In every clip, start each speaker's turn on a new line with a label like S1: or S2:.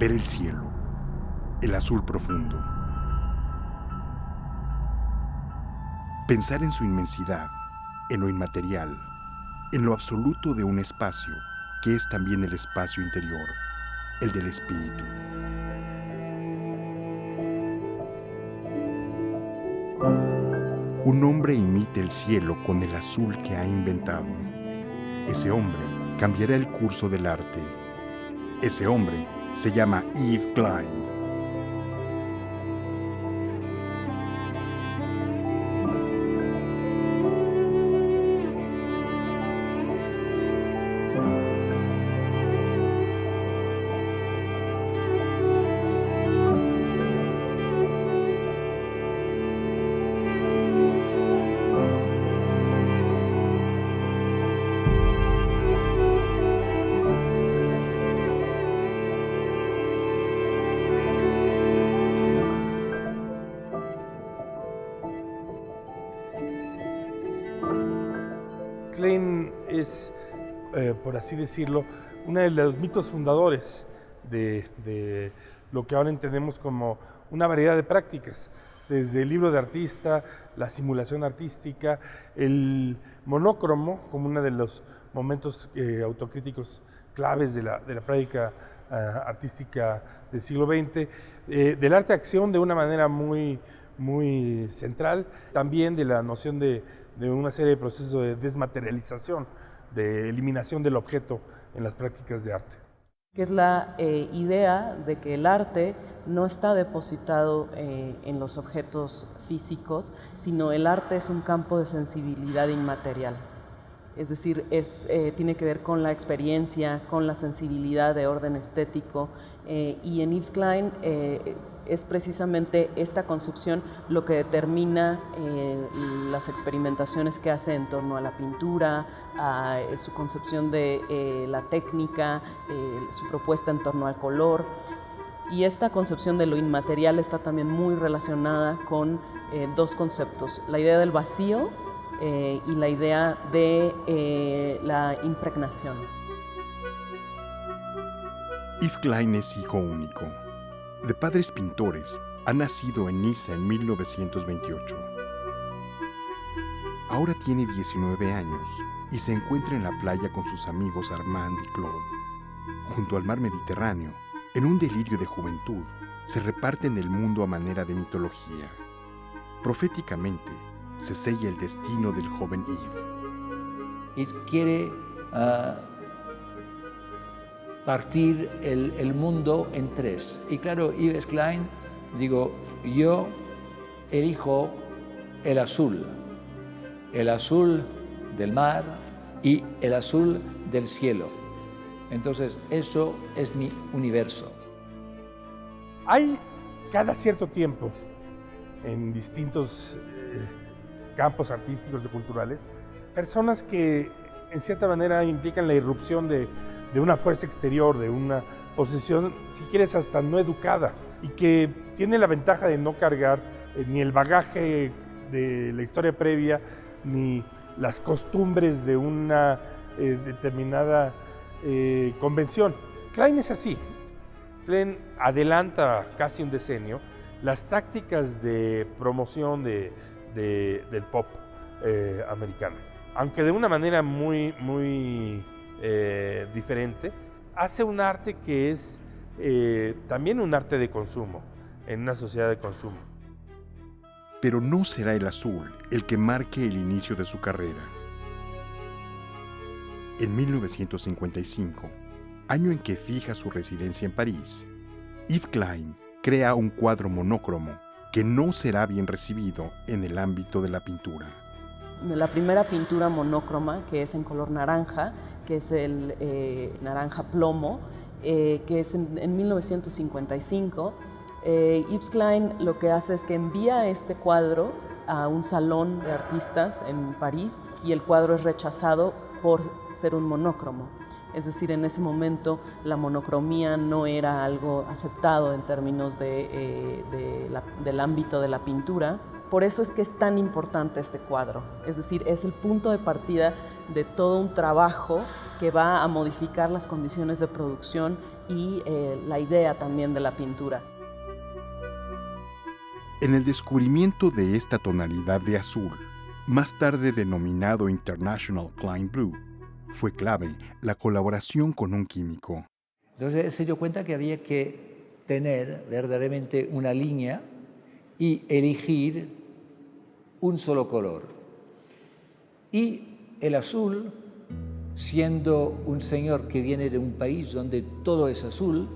S1: ver el cielo, el azul profundo. Pensar en su inmensidad, en lo inmaterial, en lo absoluto de un espacio que es también el espacio interior, el del espíritu. Un hombre imita el cielo con el azul que ha inventado. Ese hombre cambiará el curso del arte. Ese hombre se llama Yves Klein.
S2: Klein es, por así decirlo, uno de los mitos fundadores de lo que ahora entendemos como una variedad de prácticas, desde el libro de artista, la simulación artística, el monócromo como uno de los momentos autocríticos claves de la práctica artística del siglo XX, del arte acción de una manera muy central, también de la noción de una serie de procesos de desmaterialización, de eliminación del objeto en las prácticas de arte.
S3: Que es la idea de que el arte no está depositado en los objetos físicos, sino el arte es un campo de sensibilidad inmaterial. Es decir, tiene que ver con la experiencia, con la sensibilidad de orden estético, y en Yves Klein es precisamente esta concepción lo que determina las experimentaciones que hace en torno a la pintura, a su concepción de la técnica, su propuesta en torno al color. Y esta concepción de lo inmaterial está también muy relacionada con dos conceptos: la idea del vacío y la idea de la impregnación.
S1: Yves Klein es hijo único. De padres pintores, ha nacido en Niza en 1928. Ahora tiene 19 años y se encuentra en la playa con sus amigos Armand y Claude. Junto al mar Mediterráneo, en un delirio de juventud, se reparten el mundo a manera de mitología. Proféticamente, se sella el destino del joven Yves.
S4: Y quiere partir el mundo en tres. Y claro, Yves Klein, yo elijo el azul del mar y el azul del cielo. Entonces, eso es mi universo.
S2: Hay cada cierto tiempo, en distintos campos artísticos y culturales, personas que en cierta manera implican la irrupción de una fuerza exterior, de una posición, si quieres, hasta no educada, y que tiene la ventaja de no cargar ni el bagaje de la historia previa, ni las costumbres de una determinada convención. Klein es así. Klein adelanta casi un decenio las tácticas de promoción del pop americano. Aunque de una manera muy diferente, hace un arte que es también un arte de consumo, en una sociedad de consumo.
S1: Pero no será el azul el que marque el inicio de su carrera. En 1955, año en que fija su residencia en París, Yves Klein crea un cuadro monócromo que no será bien recibido en el ámbito de la pintura.
S3: La primera pintura monócroma, que es en color naranja, que es el naranja plomo, que es en 1955, Yves Klein lo que hace es que envía este cuadro a un salón de artistas en París, y el cuadro es rechazado por ser un monócromo. Es decir, en ese momento la monocromía no era algo aceptado en términos del ámbito de la pintura. Por eso es que es tan importante este cuadro. Es decir, es el punto de partida de todo un trabajo que va a modificar las condiciones de producción y la idea también de la pintura.
S1: En el descubrimiento de esta tonalidad de azul, más tarde denominado International Klein Blue, fue clave la colaboración con un químico.
S4: Entonces se dio cuenta que había que tener verdaderamente una línea y elegir un solo color. Y el azul, siendo un señor que viene de un país donde todo es azul,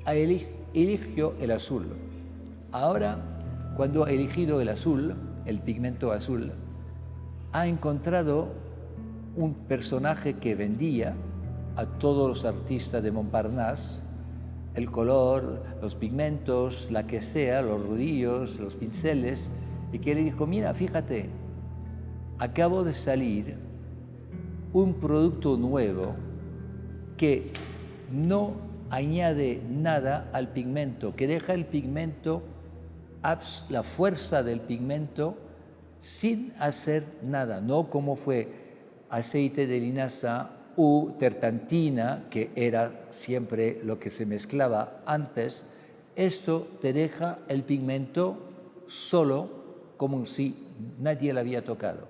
S4: eligió el azul. Ahora, cuando ha elegido el azul, el pigmento azul, ha encontrado un personaje que vendía a todos los artistas de Montparnasse el color, los pigmentos, la que sea, los rodillos, los pinceles, y que le dijo, mira, fíjate, acabo de salir un producto nuevo que no añade nada al pigmento, que deja el pigmento, la fuerza del pigmento sin hacer nada, no como fue aceite de linaza u terpentina, que era siempre lo que se mezclaba antes. Esto te deja el pigmento solo, como si nadie lo había tocado.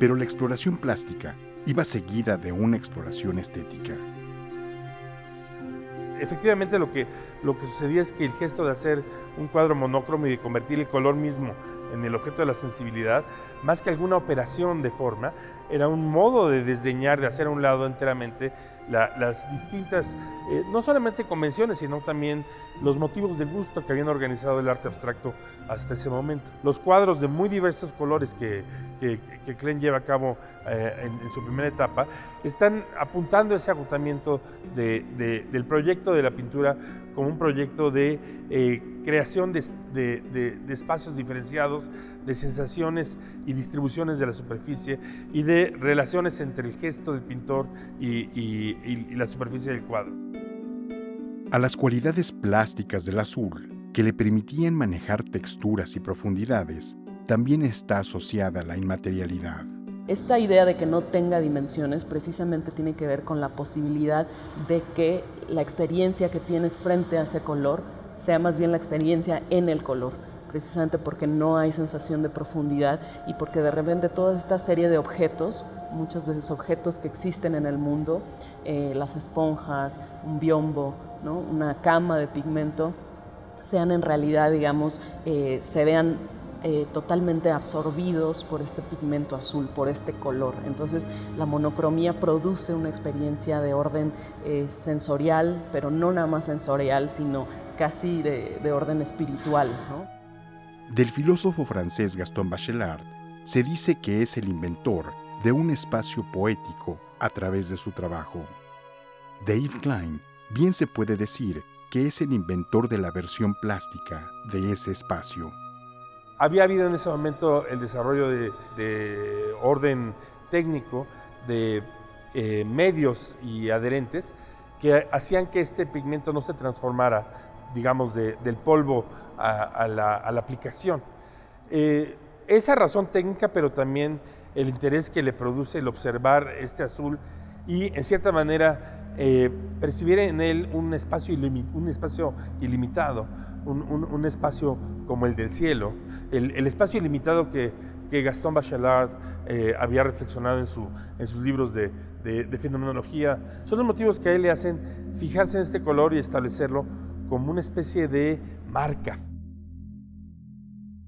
S1: Pero la exploración plástica iba seguida de una exploración estética.
S2: Efectivamente, lo que sucedía es que el gesto de hacer un cuadro monócromo y de convertir el color mismo en el objeto de la sensibilidad, más que alguna operación de forma, era un modo de desdeñar, de hacer a un lado enteramente las distintas, no solamente convenciones, sino también los motivos de gusto que habían organizado el arte abstracto hasta ese momento. Los cuadros de muy diversos colores que Klein lleva a cabo en su primera etapa están apuntando ese agotamiento del proyecto de la pintura como un proyecto de creación de espacios diferenciados, de sensaciones y distribuciones de la superficie y de relaciones entre el gesto del pintor y la superficie del cuadro.
S1: A las cualidades plásticas del azul, que le permitían manejar texturas y profundidades, también está asociada la inmaterialidad.
S3: Esta idea de que no tenga dimensiones precisamente tiene que ver con la posibilidad de que la experiencia que tienes frente a ese color sea más bien la experiencia en el color, precisamente porque no hay sensación de profundidad y porque de repente toda esta serie de objetos, muchas veces objetos que existen en el mundo, las esponjas, un biombo, ¿no? Una cama de pigmento, sean en realidad, digamos, se vean totalmente absorbidos por este pigmento azul, por este color. Entonces la monocromía produce una experiencia de orden sensorial, pero no nada más sensorial, sino casi de orden espiritual, ¿no?
S1: Del filósofo francés Gaston Bachelard se dice que es el inventor de un espacio poético a través de su trabajo. De Yves Klein bien se puede decir que es el inventor de la versión plástica de ese espacio.
S2: Había habido en ese momento el desarrollo de orden técnico, de medios y adherentes que hacían que este pigmento no se transformara, digamos, del polvo a la aplicación. Esa razón técnica, pero también el interés que le produce el observar este azul y, en cierta manera, percibir en él un espacio ilimitado, un espacio como el del cielo, el espacio ilimitado que Gaston Bachelard había reflexionado en sus libros de fenomenología. Son los motivos que a él le hacen fijarse en este color y establecerlo como una especie de marca.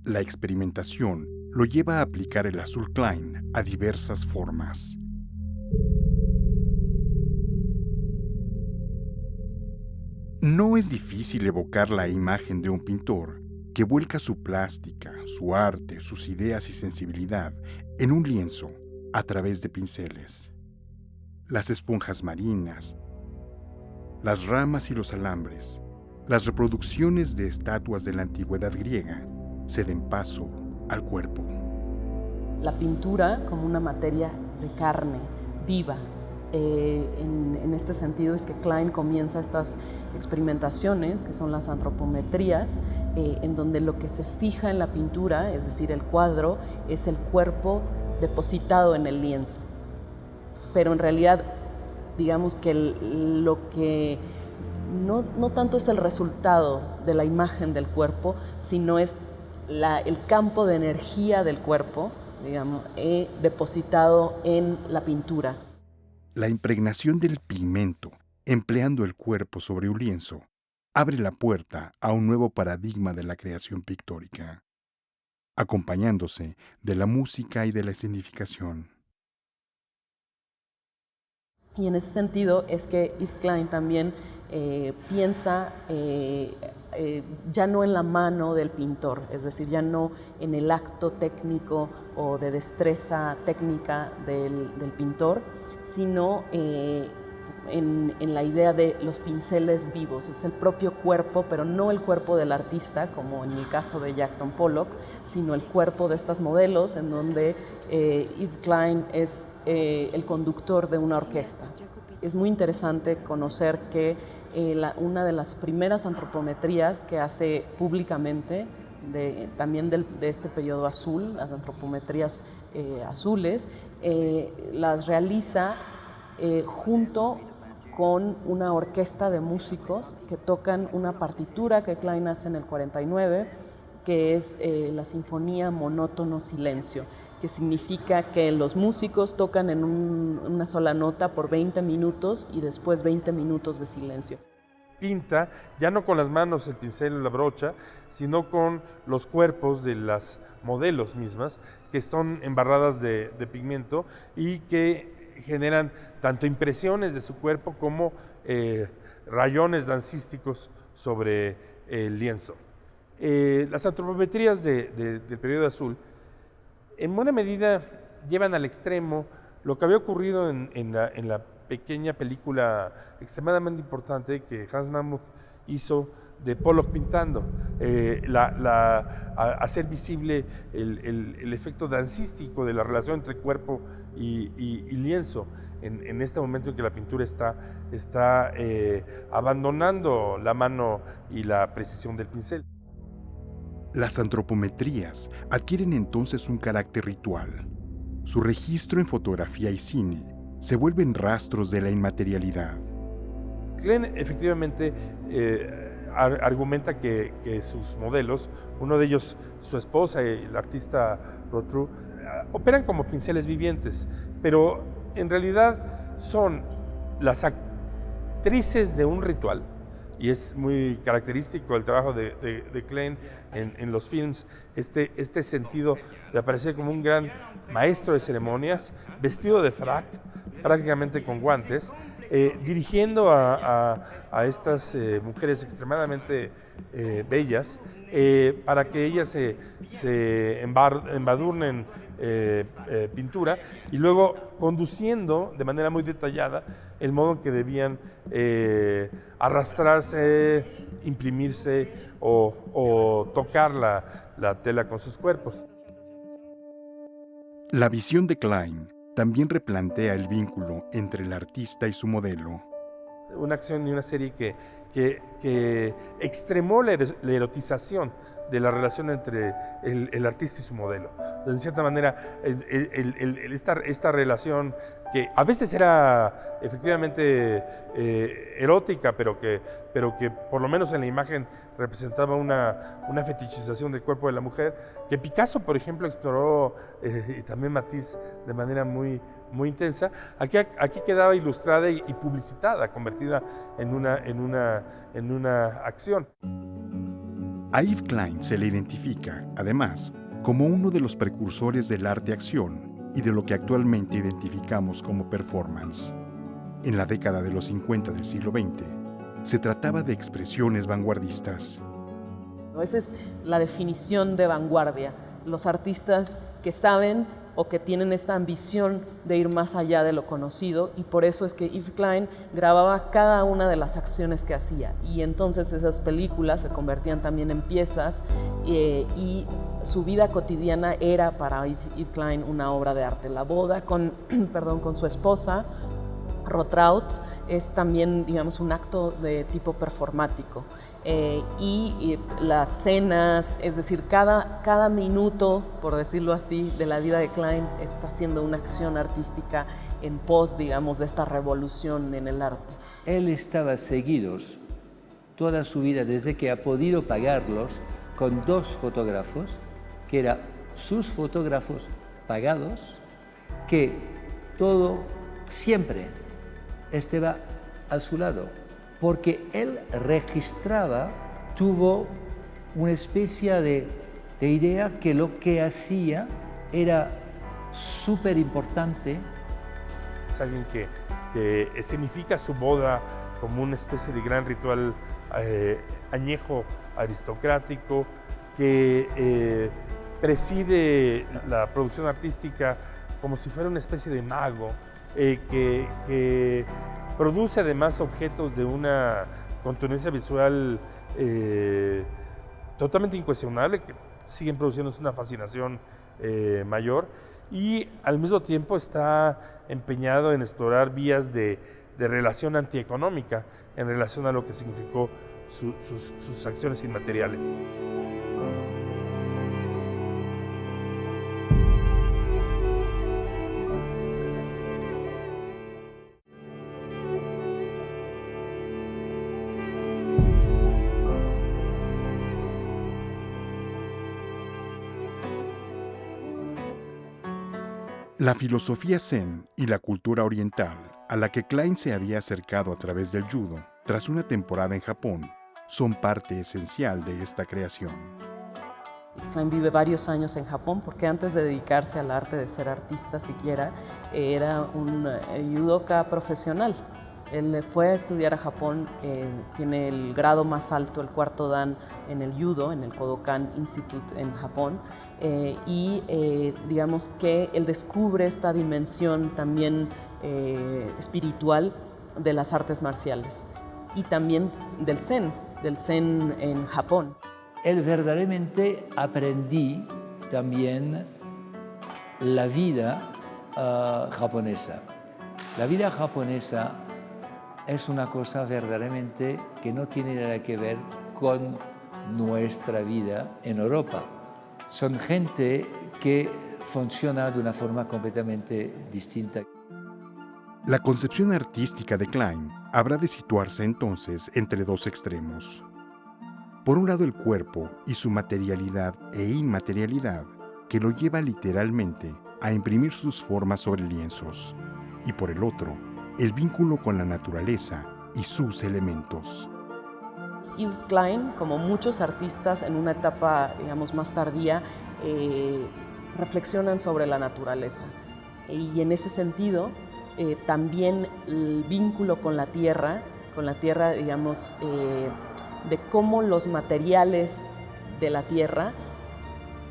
S1: La experimentación lo lleva a aplicar el azul Klein a diversas formas. No es difícil evocar la imagen de un pintor que vuelca su plástica, su arte, sus ideas y sensibilidad en un lienzo a través de pinceles. Las esponjas marinas, las ramas y los alambres, las reproducciones de estatuas de la antigüedad griega ceden paso al cuerpo.
S3: La pintura como una materia de carne, viva, en este sentido es que Klein comienza estas experimentaciones, que son las antropometrías, en donde lo que se fija en la pintura, es decir, el cuadro, es el cuerpo depositado en el lienzo. Pero en realidad, digamos que lo que no tanto es el resultado de la imagen del cuerpo, sino es el campo de energía del cuerpo, digamos, depositado en la pintura.
S1: La impregnación del pigmento, empleando el cuerpo sobre un lienzo, abre la puerta a un nuevo paradigma de la creación pictórica, acompañándose de la música y de la escenificación.
S3: Y en ese sentido es que Yves Klein también piensa ya no en la mano del pintor, es decir, ya no en el acto técnico o de destreza técnica del pintor, sino en la idea de los pinceles vivos. Es el propio cuerpo, pero no el cuerpo del artista, como en el caso de Jackson Pollock, sino el cuerpo de estas modelos, en donde Yves Klein es el conductor de una orquesta. Es muy interesante conocer que una de las primeras antropometrías que hace públicamente, también de este periodo azul, las antropometrías azules, las realiza junto con una orquesta de músicos que tocan una partitura que Klein hace en el 49, que es la Sinfonía Monótono Silencio, que significa que los músicos tocan en una sola nota por 20 minutos y después 20 minutos de silencio.
S2: Pinta ya no con las manos, el pincel o la brocha, sino con los cuerpos de las modelos mismas, que están embarradas de pigmento y que generan tanto impresiones de su cuerpo como rayones dancísticos sobre el lienzo. Las antropometrías del periodo azul en buena medida llevan al extremo lo que había ocurrido en la pequeña película extremadamente importante que Hans Mammuth hizo de Pollock pintando, hacer visible el efecto dancístico de la relación entre cuerpo y lienzo en este momento en que la pintura está abandonando la mano y la precisión del pincel.
S1: Las antropometrías adquieren entonces un carácter ritual. Su registro en fotografía y cine se vuelven rastros de la inmaterialidad.
S2: Klein efectivamente argumenta que sus modelos, uno de ellos su esposa y el artista Rotrou, operan como pinceles vivientes, pero en realidad son las actrices de un ritual. Y es muy característico el trabajo de Klein en los films, este sentido de aparecer como un gran maestro de ceremonias, vestido de frac, prácticamente con guantes, dirigiendo a estas mujeres extremadamente bellas para que ellas se embadurnen pintura y luego conduciendo de manera muy detallada el modo en que debían arrastrarse, imprimirse o tocar la tela con sus cuerpos.
S1: La visión de Klein también replantea el vínculo entre el artista y su modelo.
S2: Una acción y una serie que extremó la erotización de la relación entre el artista y su modelo. En cierta manera, esta relación que a veces era efectivamente erótica, pero que por lo menos en la imagen representaba una fetichización del cuerpo de la mujer, que Picasso, por ejemplo, exploró, y también Matisse, de manera muy intensa. Aquí quedaba ilustrada y publicitada, convertida en una acción.
S1: A Yves Klein se le identifica, además, como uno de los precursores del arte-acción y de lo que actualmente identificamos como performance. En la década de los 50 del siglo XX, se trataba de expresiones vanguardistas.
S3: Esa es la definición de vanguardia. Los artistas que saben o que tienen esta ambición de ir más allá de lo conocido, y por eso es que Yves Klein grababa cada una de las acciones que hacía, y entonces esas películas se convertían también en piezas y su vida cotidiana era para Yves Klein una obra de arte. La boda con su esposa Rotraut es también, digamos, un acto de tipo performático. Y las cenas, es decir, cada minuto, por decirlo así, de la vida de Klein está haciendo una acción artística en pos, digamos, de esta revolución en el arte.
S4: Él estaba seguido toda su vida, desde que ha podido pagarlos, con 2 fotógrafos, que eran sus fotógrafos pagados, que todo siempre estaba a su lado, porque él registraba, tuvo una especie de idea que lo que hacía era súper importante.
S2: Es alguien que escenifica su boda como una especie de gran ritual añejo aristocrático, que preside la producción artística como si fuera una especie de mago, que produce además objetos de una contundencia visual totalmente incuestionable, que siguen produciéndose una fascinación mayor, y al mismo tiempo está empeñado en explorar vías de relación antieconómica en relación a lo que significó sus acciones inmateriales.
S1: La filosofía zen y la cultura oriental, a la que Klein se había acercado a través del judo tras una temporada en Japón, son parte esencial de esta creación.
S3: Klein vive varios años en Japón porque antes de dedicarse al arte de ser artista siquiera, era un judoka profesional. Él fue a estudiar a Japón, tiene el grado más alto, el 4º dan en el judo, en el Kodokan Institute en Japón, digamos que él descubre esta dimensión también espiritual de las artes marciales y también del Zen en Japón.
S4: Él verdaderamente aprendí también la vida japonesa. La vida japonesa es una cosa verdaderamente que no tiene nada que ver con nuestra vida en Europa. Son gente que funciona de una forma completamente distinta.
S1: La concepción artística de Klein habrá de situarse entonces entre 2 extremos. Por un lado, el cuerpo y su materialidad e inmaterialidad, que lo lleva literalmente a imprimir sus formas sobre lienzos. Y por el otro, el vínculo con la naturaleza y sus elementos.
S3: Yves Klein, como muchos artistas en una etapa, digamos, más tardía, reflexionan sobre la naturaleza. Y en ese sentido, también el vínculo con la tierra, digamos, de cómo los materiales de la tierra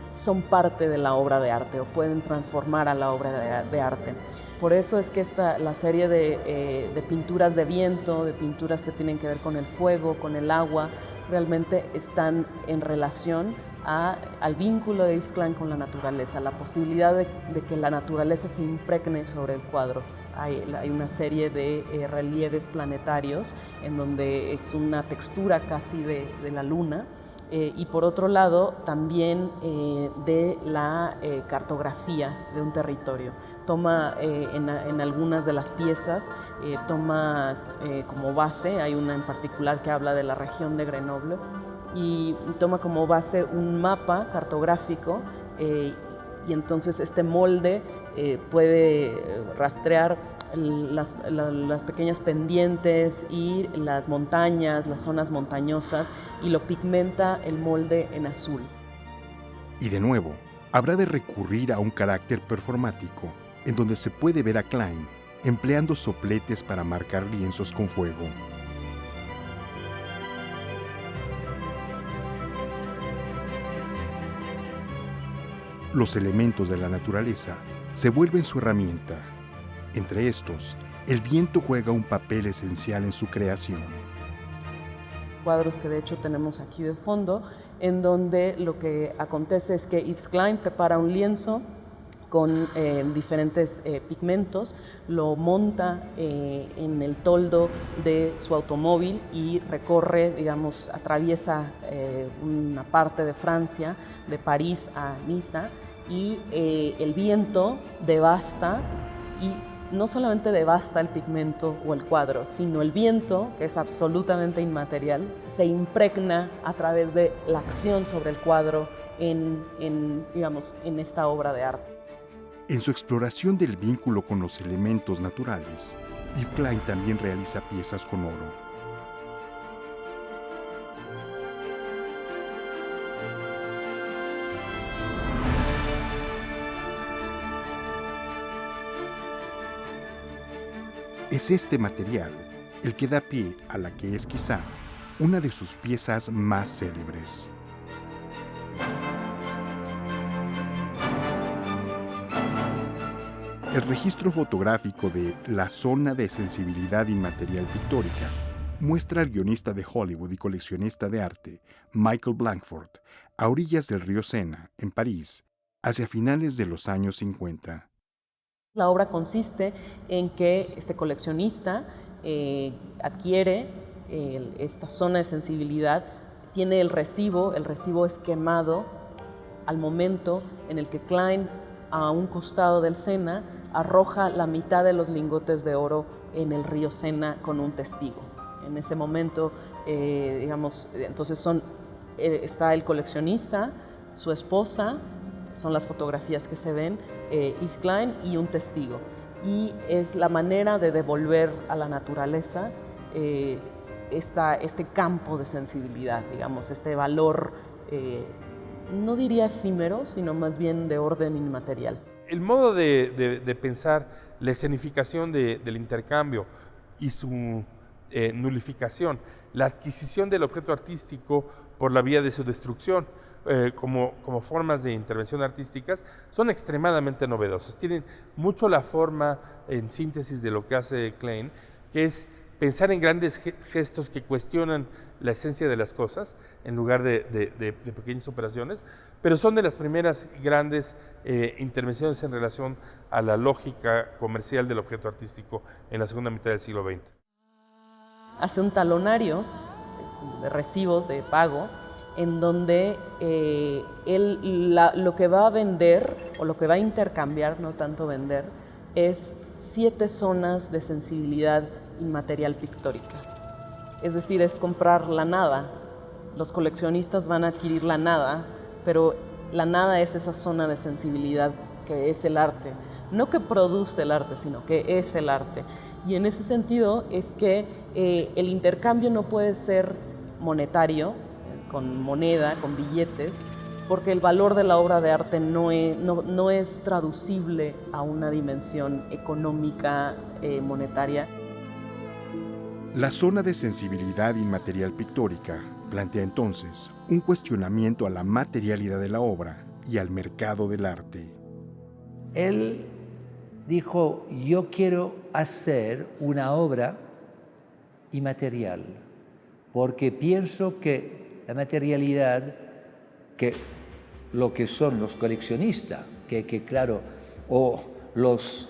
S3: son parte de la obra de arte o pueden transformar a la obra de arte. Por eso es que la serie de pinturas de viento, de pinturas que tienen que ver con el fuego, con el agua, realmente están en relación al vínculo de Yves Klein con la naturaleza, la posibilidad de que la naturaleza se impregne sobre el cuadro. Hay una serie de relieves planetarios en donde es una textura casi de la luna, y por otro lado también de la cartografía de un territorio. Toma en algunas de las piezas, toma como base, hay una en particular que habla de la región de Grenoble, y toma como base un mapa cartográfico, y entonces este molde puede rastrear las pequeñas pendientes y las montañas, las zonas montañosas, y lo pigmenta el molde en azul.
S1: Y de nuevo, habrá de recurrir a un carácter performático, en donde se puede ver a Klein empleando sopletes para marcar lienzos con fuego. Los elementos de la naturaleza se vuelven su herramienta. Entre estos, el viento juega un papel esencial en su creación.
S3: Cuadros que de hecho tenemos aquí de fondo, en donde lo que acontece es que Yves Klein prepara un lienzo con diferentes pigmentos, lo monta en el toldo de su automóvil y recorre, digamos, atraviesa una parte de Francia, de París a Niza, y el viento devasta, y no solamente devasta el pigmento o el cuadro, sino el viento, que es absolutamente inmaterial, se impregna a través de la acción sobre el cuadro digamos, en esta obra de arte.
S1: En su exploración del vínculo con los elementos naturales, Yves Klein también realiza piezas con oro. Es este material el que da pie a la que es quizá una de sus piezas más célebres. El registro fotográfico de La Zona de Sensibilidad Inmaterial Pictórica muestra al guionista de Hollywood y coleccionista de arte Michael Blanford a orillas del río Sena, en París, hacia finales de los años 50.
S3: La obra consiste en que este coleccionista adquiere esta zona de sensibilidad, tiene el recibo es quemado al momento en el que Klein, a un costado del Sena, arroja la mitad de los lingotes de oro en el río Sena con un testigo. En ese momento, digamos, entonces está el coleccionista, su esposa, son las fotografías que se ven, Yves Klein y un testigo. Y es la manera de devolver a la naturaleza este campo de sensibilidad, digamos, este valor, no diría efímero, sino más bien de orden inmaterial.
S2: El modo de pensar la escenificación del intercambio y su nulificación, la adquisición del objeto artístico por la vía de su destrucción, como formas de intervención artísticas, son extremadamente novedosos. Tienen mucho la forma, en síntesis, de lo que hace Klein, que es pensar en grandes gestos que cuestionan la esencia de las cosas en lugar de pequeñas operaciones, pero son de las primeras grandes intervenciones en relación a la lógica comercial del objeto artístico en la segunda mitad del siglo XX.
S3: Hace un talonario de recibos de pago en donde lo que va a vender o lo que va a intercambiar, no tanto vender, es 7 zonas de sensibilidad inmaterial pictórica. Es decir, es comprar la nada. Los coleccionistas van a adquirir la nada, pero la nada es esa zona de sensibilidad que es el arte. No que produce el arte, sino que es el arte. Y en ese sentido es que el intercambio no puede ser monetario, con moneda, con billetes, porque el valor de la obra de arte no es traducible a una dimensión económica, monetaria.
S1: La zona de sensibilidad inmaterial pictórica plantea entonces un cuestionamiento a la materialidad de la obra y al mercado del arte.
S4: Él dijo, yo quiero hacer una obra inmaterial, porque pienso que la materialidad, que lo que son los coleccionistas, que claro, o los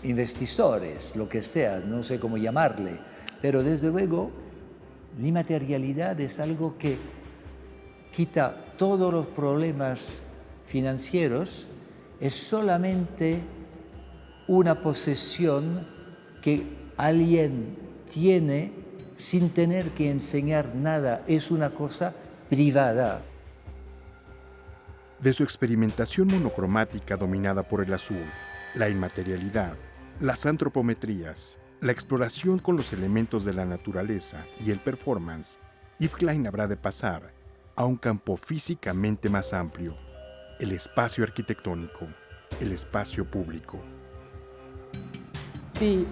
S4: investidores, lo que sea, no sé cómo llamarle, pero desde luego la inmaterialidad es algo que quita todos los problemas financieros, es solamente una posesión que alguien tiene sin tener que enseñar nada, es una cosa privada.
S1: De su experimentación monocromática dominada por el azul, la inmaterialidad, las antropometrías, la exploración con los elementos de la naturaleza y el performance, Yves Klein habrá de pasar a un campo físicamente más amplio, el espacio arquitectónico, el espacio público.
S3: Sí,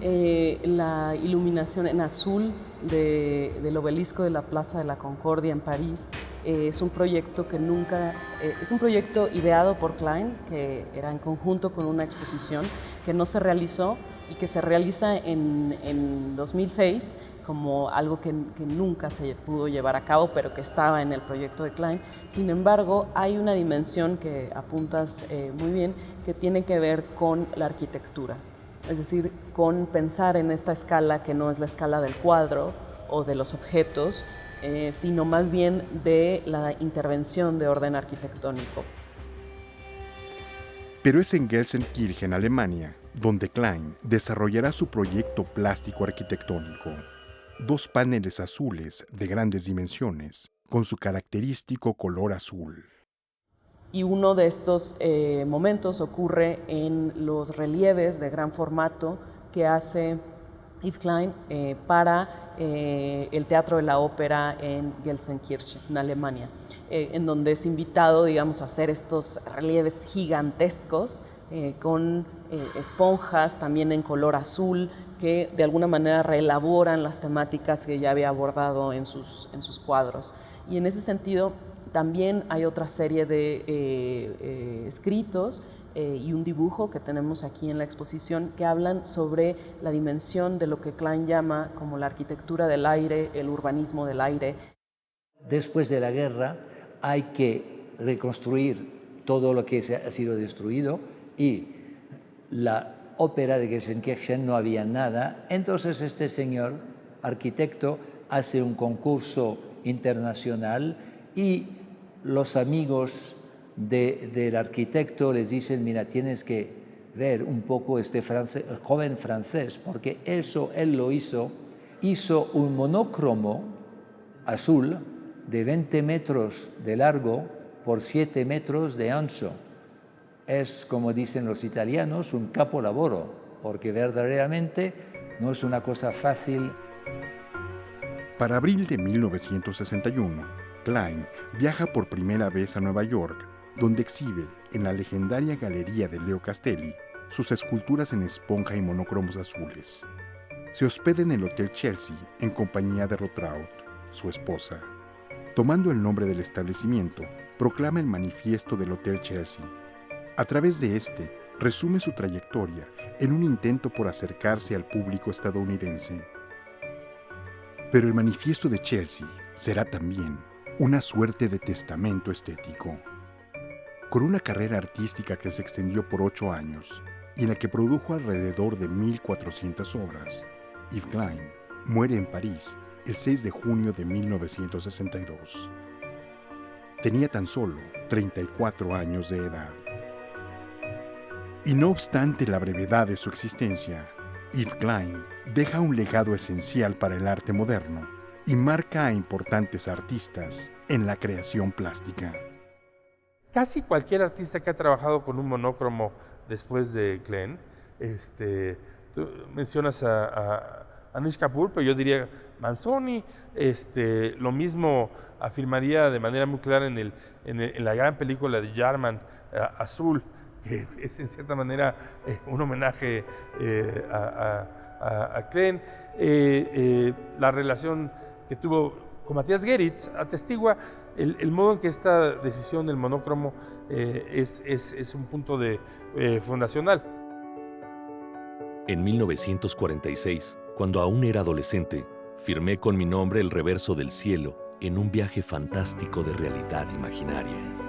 S3: la iluminación en azul del obelisco de la Plaza de la Concordia en París es un proyecto es un proyecto ideado por Klein, que era en conjunto con una exposición que no se realizó y que se realiza en 2006 como algo que nunca se pudo llevar a cabo, pero que estaba en el proyecto de Klein. Sin embargo, hay una dimensión que apuntas muy bien, que tiene que ver con la arquitectura, es decir, con pensar en esta escala que no es la escala del cuadro o de los objetos, sino más bien de la intervención de orden arquitectónico.
S1: Pero es en Gelsenkirchen, Alemania, donde Klein desarrollará su proyecto plástico arquitectónico. 2 paneles azules de grandes dimensiones, con su característico color azul.
S3: Y uno de estos momentos ocurre en los relieves de gran formato que hace Yves Klein para el Teatro de la Ópera en Gelsenkirchen, en Alemania, en donde es invitado, digamos, a hacer estos relieves gigantescos con esponjas también en color azul que de alguna manera reelaboran las temáticas que ya había abordado en sus cuadros. Y en ese sentido también hay otra serie de escritos y un dibujo que tenemos aquí en la exposición que hablan sobre la dimensión de lo que Klein llama como la arquitectura del aire, el urbanismo del aire.
S4: Después de la guerra hay que reconstruir todo lo que ha sido destruido y la ópera de Gelsenkirchen no había nada. Entonces este señor arquitecto hace un concurso internacional y los amigos del arquitecto les dicen, mira, tienes que ver un poco este joven francés, porque eso él lo hizo un monócromo azul de 20 metros de largo por 7 metros de ancho. Es, como dicen los italianos, un capolavoro, porque verdaderamente no es una cosa fácil.
S1: Para abril de 1961, Klein viaja por primera vez a Nueva York, donde exhibe en la legendaria galería de Leo Castelli sus esculturas en esponja y monocromos azules. Se hospeda en el Hotel Chelsea en compañía de Rotraut, su esposa. Tomando el nombre del establecimiento, proclama el manifiesto del Hotel Chelsea. A través de este, resume su trayectoria en un intento por acercarse al público estadounidense. Pero el manifiesto de Chelsea será también una suerte de testamento estético. Con una carrera artística que se extendió por 8 años y en la que produjo alrededor de 1.400 obras, Yves Klein muere en París el 6 de junio de 1962. Tenía tan solo 34 años de edad. Y no obstante la brevedad de su existencia, Yves Klein deja un legado esencial para el arte moderno y marca a importantes artistas en la creación plástica.
S2: Casi cualquier artista que ha trabajado con un monócromo después de Klein, tú mencionas a Anish Kapoor, pero yo diría Manzoni, lo mismo afirmaría de manera muy clara en la gran película de Jarman, Azul, que es en cierta manera un homenaje a Klein. La relación que tuvo con Matthias Geritz atestigua el modo en que esta decisión del monócromo es un punto fundacional.
S5: En 1946, cuando aún era adolescente, firmé con mi nombre el reverso del cielo en un viaje fantástico de realidad imaginaria.